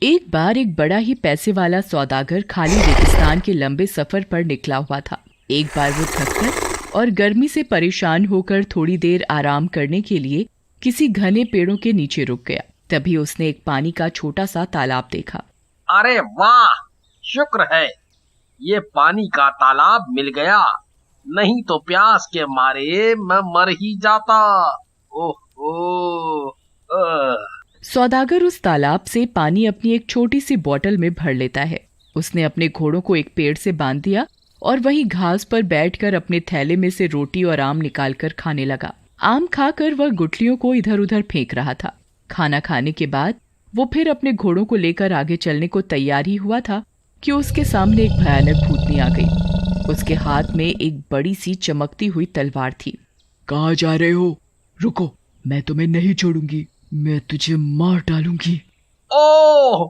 एक बार एक बड़ा ही पैसे वाला सौदागर खाली रेगिस्तान के लंबे सफर पर निकला हुआ था। एक बार वो थककर और गर्मी से परेशान होकर थोड़ी देर आराम करने के लिए किसी घने पेड़ों के नीचे रुक गया। तभी उसने एक पानी का छोटा सा तालाब देखा। अरे वाह, शुक्र है ये पानी का तालाब मिल गया, नहीं तो प्यास के मारे मैं मर ही जाता। ओह सौदागर उस तालाब से पानी अपनी एक छोटी सी बोतल में भर लेता है। उसने अपने घोड़ों को एक पेड़ से बांध दिया और वहीं घास पर बैठकर अपने थैले में से रोटी और आम निकालकर खाने लगा। आम खाकर वह गुठलियों को इधर उधर फेंक रहा था। खाना खाने के बाद वो फिर अपने घोड़ों को लेकर आगे चलने को तैयार ही हुआ था कि उसके सामने एक भयानक भूतनी आ गई। उसके हाथ में एक बड़ी सी चमकती हुई तलवार थी। कहाँ जा रहे हो? रुको, मैं तुम्हें नहीं छोड़ूंगी, मैं तुझे मार डालूंगी। ओह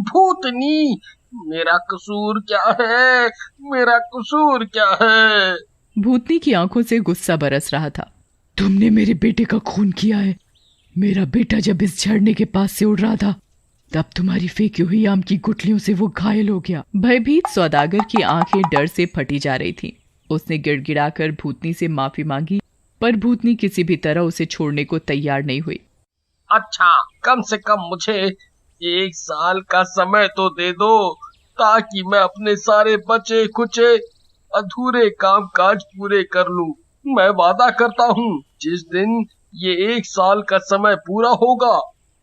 भूतनी, मेरा कसूर क्या है? मेरा कसूर क्या है? भूतनी की आंखों से गुस्सा बरस रहा था। तुमने मेरे बेटे का खून किया है। मेरा बेटा जब इस झरने के पास से उड़ रहा था तब तुम्हारी फेंकी हुई आम की गुठलियों से वो घायल हो गया। भयभीत सौदागर की आंखें डर से फटी जा रही थीं। उसने गिड़गिड़ाकर भूतनी से माफी मांगी, पर भूतनी किसी भी तरह उसे छोड़ने को तैयार नहीं हुई। अच्छा, कम से कम मुझे 1 साल का समय तो दे दो, ताकि मैं अपने सारे बचे खुचे अधूरे काम काज पूरे कर लूं। मैं वादा करता हूँ, जिस दिन ये 1 साल का समय पूरा होगा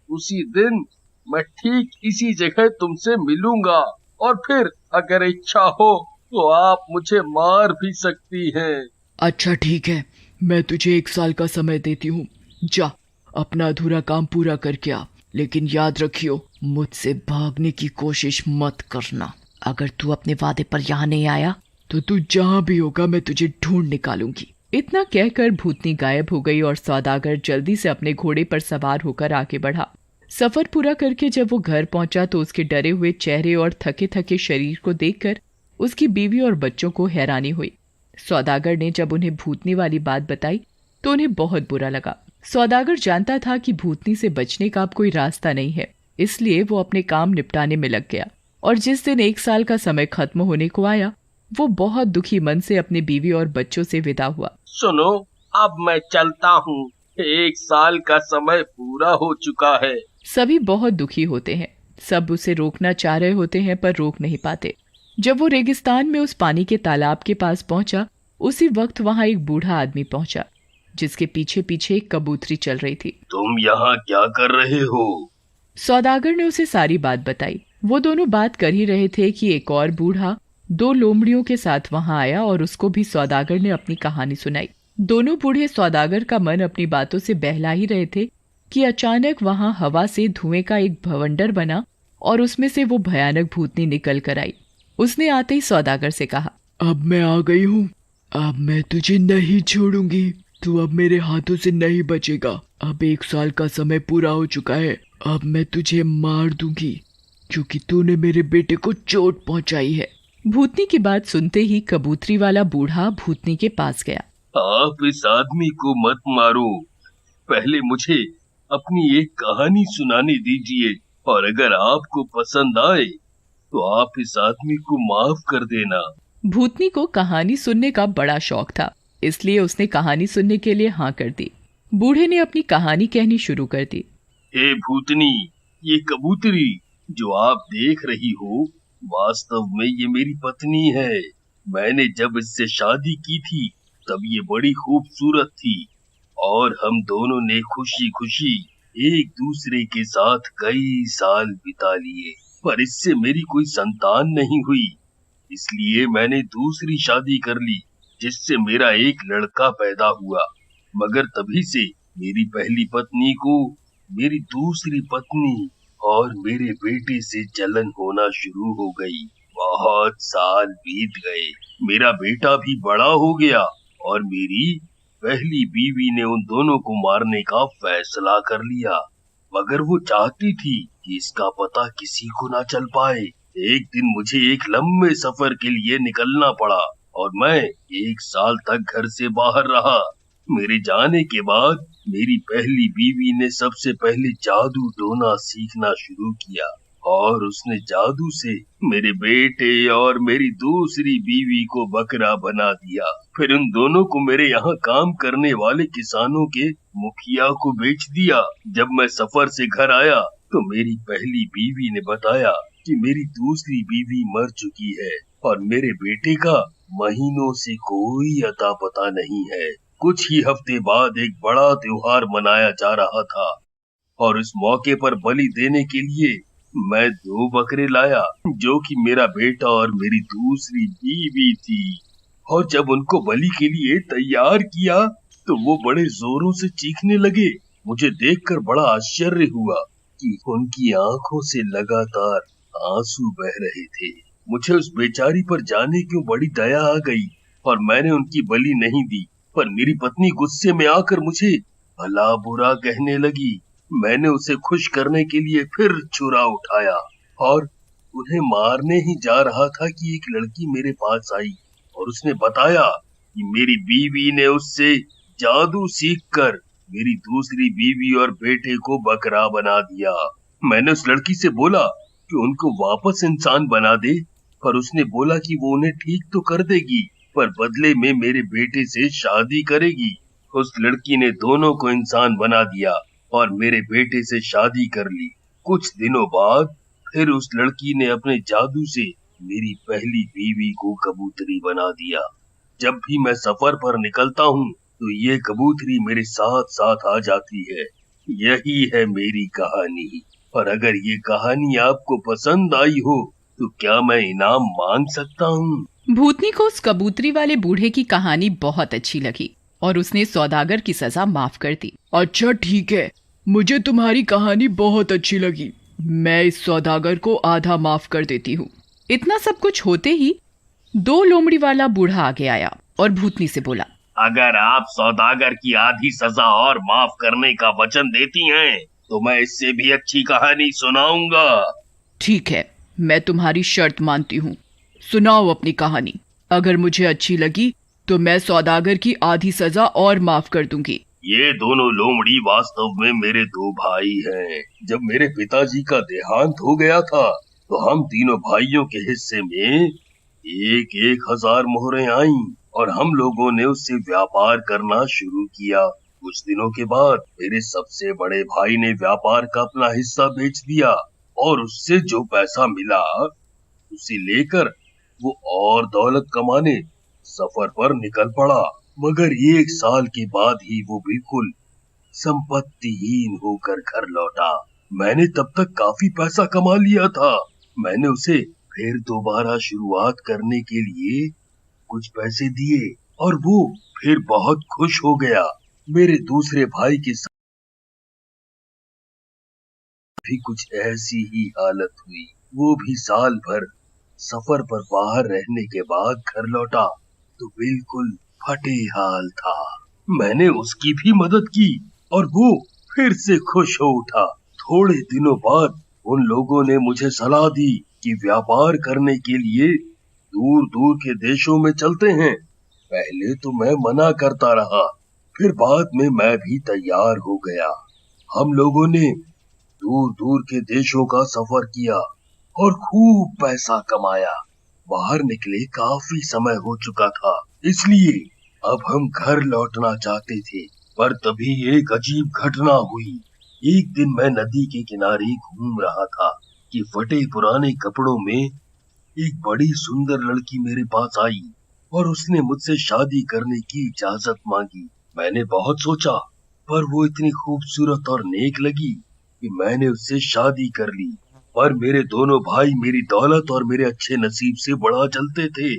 उसी दिन मैं ठीक इसी जगह तुमसे मिलूंगा, और फिर अगर इच्छा हो तो आप मुझे मार भी सकती हैं। अच्छा ठीक है, मैं तुझे 1 साल का समय देती हूँ। जा, अपना अधूरा काम पूरा करके आ, लेकिन याद रखियो, मुझसे भागने की कोशिश मत करना। अगर तू अपने वादे पर यहाँ नहीं आया तो तू जहाँ भी होगा मैं तुझे ढूंढ निकालूंगी। इतना कहकर भूतनी गायब हो गई और सौदागर जल्दी से अपने घोड़े पर सवार होकर आगे बढ़ा। सफर पूरा करके जब वो घर पहुंचा तो उसके डरे हुए चेहरे और थके थके शरीर को देखकर उसकी बीवी और बच्चों को हैरानी हुई। सौदागर ने जब उन्हें भूतनी वाली बात बताई तो उन्हें बहुत बुरा लगा। सौदागर जानता था कि भूतनी से बचने का अब कोई रास्ता नहीं है, इसलिए वो अपने काम निपटाने में लग गया। और जिस दिन 1 साल का समय खत्म होने को आया, वो बहुत दुखी मन से अपनी बीवी और बच्चों से विदा हुआ। सुनो, अब मैं चलता हूँ, 1 साल का समय पूरा हो चुका है। सभी बहुत दुखी होते हैं। सब उसे रोकना चाह रहे होते हैं पर रोक नहीं पाते। जब वो रेगिस्तान में उस पानी के तालाब के पास पहुंचा, उसी वक्त वहां एक बूढ़ा आदमी पहुंचा, जिसके पीछे पीछे एक कबूतरी चल रही थी। तुम यहाँ क्या कर रहे हो? सौदागर ने उसे सारी बात बताई। वो दोनों बात कर ही रहे थे कि एक और बूढ़ा 2 लोमड़ियों के साथ वहां आया और उसको भी सौदागर ने अपनी कहानी सुनाई। दोनों बूढ़े सौदागर का मन अपनी बातों से बहला ही रहे थे कि अचानक वहां हवा से धुएं का एक भवंडर बना और उसमें से वो भयानक भूतनी निकल कर आई। उसने आते ही सौदागर से कहा, अब मैं आ गई हूँ, अब मैं तुझे नहीं छोड़ूंगी। तू अब मेरे हाथों से नहीं बचेगा। अब 1 साल का समय पूरा हो चुका है। अब मैं तुझे मार दूंगी क्योंकि तूने मेरे बेटे को चोट पहुंचाई है। भूतनी की बात सुनते ही कबूतरी वाला बूढ़ा भूतनी के पास गया। आप इस आदमी को मत मारो, पहले मुझे अपनी एक कहानी सुनाने दीजिए, और अगर आपको पसंद आए तो आप इस आदमी को माफ कर देना। भूतनी को कहानी सुनने का बड़ा शौक था, इसलिए उसने कहानी सुनने के लिए हाँ कर दी। बूढ़े ने अपनी कहानी कहनी शुरू कर दी। हे भूतनी, ये कबूतरी जो आप देख रही हो, वास्तव में ये मेरी पत्नी है। मैंने जब इससे शादी की थी तब ये बड़ी खूबसूरत थी, और हम दोनों ने खुशी खुशी एक दूसरे के साथ कई साल बिता लिए, पर इससे मेरी कोई संतान नहीं हुई। इसलिए मैंने दूसरी शादी कर ली, जिससे मेरा एक लड़का पैदा हुआ। मगर तभी से मेरी पहली पत्नी को मेरी दूसरी पत्नी और मेरे बेटे से जलन होना शुरू हो गई। बहुत साल बीत गए, मेरा बेटा भी बड़ा हो गया और मेरी पहली बीवी ने उन दोनों को मारने का फैसला कर लिया। मगर वो चाहती थी कि इसका पता किसी को ना चल पाए। एक दिन मुझे एक लंबे सफर के लिए निकलना पड़ा और मैं 1 साल तक घर से बाहर रहा। मेरे जाने के बाद मेरी पहली बीवी ने सबसे पहले जादू टोना सीखना शुरू किया और उसने जादू से मेरे बेटे और मेरी दूसरी बीवी को बकरा बना दिया। फिर उन दोनों को मेरे यहाँ काम करने वाले किसानों के मुखिया को बेच दिया। जब मैं सफर से घर आया तो मेरी पहली बीवी ने बताया कि मेरी दूसरी बीवी मर चुकी है और मेरे बेटे का महीनों से कोई अता पता नहीं है। कुछ ही हफ्ते बाद एक बड़ा त्योहार मनाया जा रहा था और इस मौके पर बलि देने के लिए मैं 2 बकरे लाया जो कि मेरा बेटा और मेरी दूसरी बीवी थी। और जब उनको बलि के लिए तैयार किया तो वो बड़े जोरों से चीखने लगे। मुझे देखकर बड़ा आश्चर्य हुआ कि उनकी आंखों से लगातार आंसू बह रहे थे। मुझे उस बेचारी पर जाने क्यों बड़ी दया आ गई और मैंने उनकी बलि नहीं दी। पर मेरी पत्नी गुस्से में आकर मुझे भला बुरा कहने लगी। मैंने उसे खुश करने के लिए फिर छुरा उठाया और उन्हें मारने ही जा रहा था कि एक लड़की मेरे पास आई और उसने बताया कि मेरी बीवी ने उससे जादू सीखकर मेरी दूसरी बीवी और बेटे को बकरा बना दिया। मैंने उस लड़की से बोला कि उनको वापस इंसान बना दे, पर उसने बोला कि वो उन्हें ठीक तो कर देगी पर बदले में मेरे बेटे से शादी करेगी। उस लड़की ने दोनों को इंसान बना दिया और मेरे बेटे से शादी कर ली। कुछ दिनों बाद फिर उस लड़की ने अपने जादू से मेरी पहली बीवी को कबूतरी बना दिया। जब भी मैं सफर पर निकलता हूँ तो ये कबूतरी मेरे साथ साथ आ जाती है। यही है मेरी कहानी। और अगर ये कहानी आपको पसंद आई हो तो क्या मैं इनाम मांग सकता हूँ? भूतनी को उस कबूतरी वाले बूढ़े की कहानी बहुत अच्छी लगी और उसने सौदागर की सजा माफ कर दी। अच्छा ठीक है, मुझे तुम्हारी कहानी बहुत अच्छी लगी। मैं इस सौदागर को आधा माफ कर देती हूँ। इतना सब कुछ होते ही 2 लोमड़ी वाला बूढ़ा आगे आया और भूतनी से बोला, अगर आप सौदागर की आधी सजा और माफ करने का वचन देती हैं तो मैं इससे भी अच्छी कहानी सुनाऊंगा। ठीक है, मैं तुम्हारी शर्त मानती हूँ। सुनाओ अपनी कहानी। अगर मुझे अच्छी लगी तो मैं सौदागर की आधी सजा और माफ कर दूंगी। ये दोनों लोमड़ी वास्तव में मेरे 2 भाई हैं। जब मेरे पिताजी का देहांत हो गया था तो हम तीनों भाइयों के हिस्से में 1,000 मोहरें आईं और हम लोगों ने उससे व्यापार करना शुरू किया। कुछ दिनों के बाद मेरे सबसे बड़े भाई ने व्यापार का अपना हिस्सा बेच दिया और उससे जो पैसा मिला उसे लेकर वो और दौलत कमाने सफर पर निकल पड़ा। मगर 1 साल के बाद ही वो बिल्कुल संपत्तिहीन होकर घर लौटा। मैंने तब तक काफी पैसा कमा लिया था। मैंने उसे फिर दोबारा शुरुआत करने के लिए कुछ पैसे दिए और वो फिर बहुत खुश हो गया। मेरे दूसरे भाई के साथ भी कुछ ऐसी ही हालत हुई। वो भी साल भर सफर पर बाहर रहने के बाद घर लौटा तो बिल्कुल फटे हाल था। मैंने उसकी भी मदद की और वो फिर से खुश हो उठा। थोड़े दिनों बाद उन लोगों ने मुझे सलाह दी कि व्यापार करने के लिए दूर दूर के देशों में चलते हैं। पहले तो मैं मना करता रहा, फिर बाद में मैं भी तैयार हो गया। हम लोगों ने दूर दूर के देशों का सफर किया और खूब पैसा कमाया। बाहर निकले काफी समय हो चुका था, इसलिए अब हम घर लौटना चाहते थे। पर तभी एक अजीब घटना हुई। एक दिन मैं नदी के किनारे घूम रहा था कि फटे पुराने कपड़ों में एक बड़ी सुंदर लड़की मेरे पास आई और उसने मुझसे शादी करने की इजाजत मांगी। मैंने बहुत सोचा, पर वो इतनी खूबसूरत और नेक लगी कि मैंने उससे शादी कर ली। पर मेरे दोनों भाई मेरी दौलत और मेरे अच्छे नसीब से बड़ा जलते थे।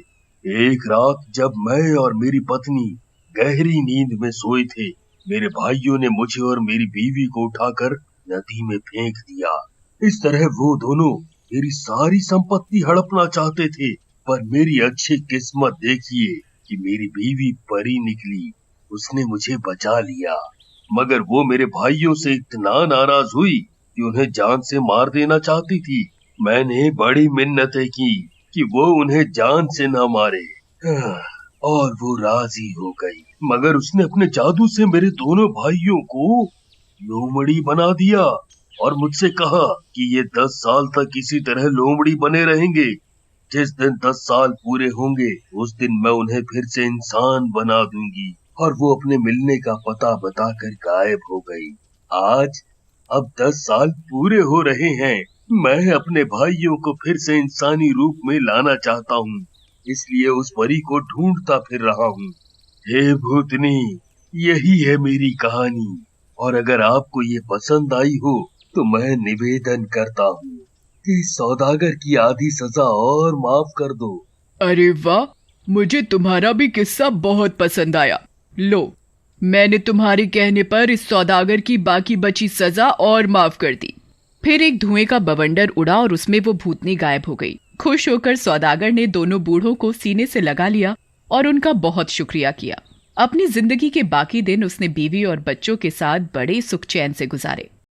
एक रात जब मैं और मेरी पत्नी गहरी नींद में सोए थे, मेरे भाइयों ने मुझे और मेरी बीवी को उठाकर नदी में फेंक दिया। इस तरह वो दोनों मेरी सारी संपत्ति हड़पना चाहते थे। पर मेरी अच्छी किस्मत देखिए कि मेरी बीवी परी निकली, उसने मुझे बचा लिया। मगर वो मेरे भाइयों से इतना नाराज हुई कि उन्हें जान से मार देना चाहती थी। मैंने बड़ी मिन्नतें की कि वो उन्हें जान से न मारे और वो राजी हो गई, मगर उसने अपने जादू से मेरे दोनों भाइयों को लोमड़ी बना दिया और मुझसे कहा कि ये 10 साल तक इसी तरह लोमड़ी बने रहेंगे। जिस दिन 10 साल पूरे होंगे उस दिन मैं उन्हें फिर से इंसान बना दूंगी। और वो अपने मिलने का पता बताकर गायब हो गई। आज अब 10 साल पूरे हो रहे हैं। मैं अपने भाइयों को फिर से इंसानी रूप में लाना चाहता हूँ, इसलिए उस परी को ढूंढता फिर रहा हूँ। हे भूतनी, यही है मेरी कहानी, और अगर आपको ये पसंद आई हो तो मैं निवेदन करता हूँ कि सौदागर की आधी सजा और माफ कर दो। अरे वाह, मुझे तुम्हारा भी किस्सा बहुत पसंद आया। लो, मैंने तुम्हारे कहने पर इस सौदागर की बाकी बची सजा और माफ कर दी। फिर एक धुएं का बवंडर उड़ा और उसमें वो भूतनी गायब हो गई। खुश होकर सौदागर ने दोनों बूढ़ों को सीने से लगा लिया और उनका बहुत शुक्रिया किया। अपनी जिंदगी के बाकी दिन उसने बीवी और बच्चों के साथ बड़े सुख चैन से गुजारे।